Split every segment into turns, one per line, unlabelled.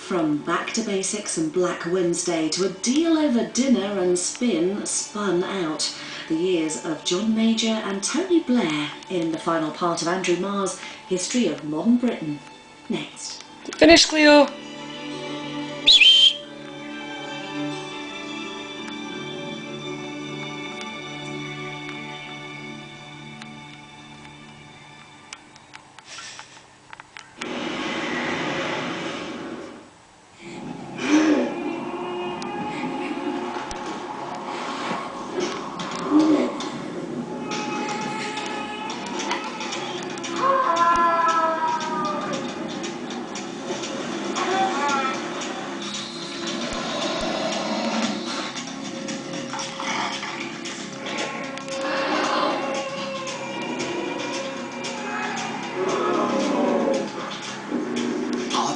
From back to basics and Black Wednesday to a deal over dinner and spin spun out. The years of John Major and Tony Blair in the final part of Andrew Marr's History of Modern Britain. Next.
Finish, Cleo.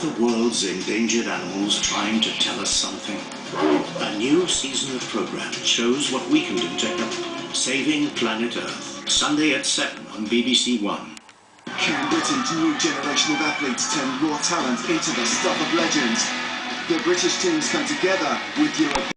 The world's endangered animals trying to tell us something. A new season of programme shows what we can do to help. Saving Planet Earth. Sunday at 7 on BBC One.
Can Britain's new generation of athletes turn raw talent into the stuff of legends? The British teams come together with Europe.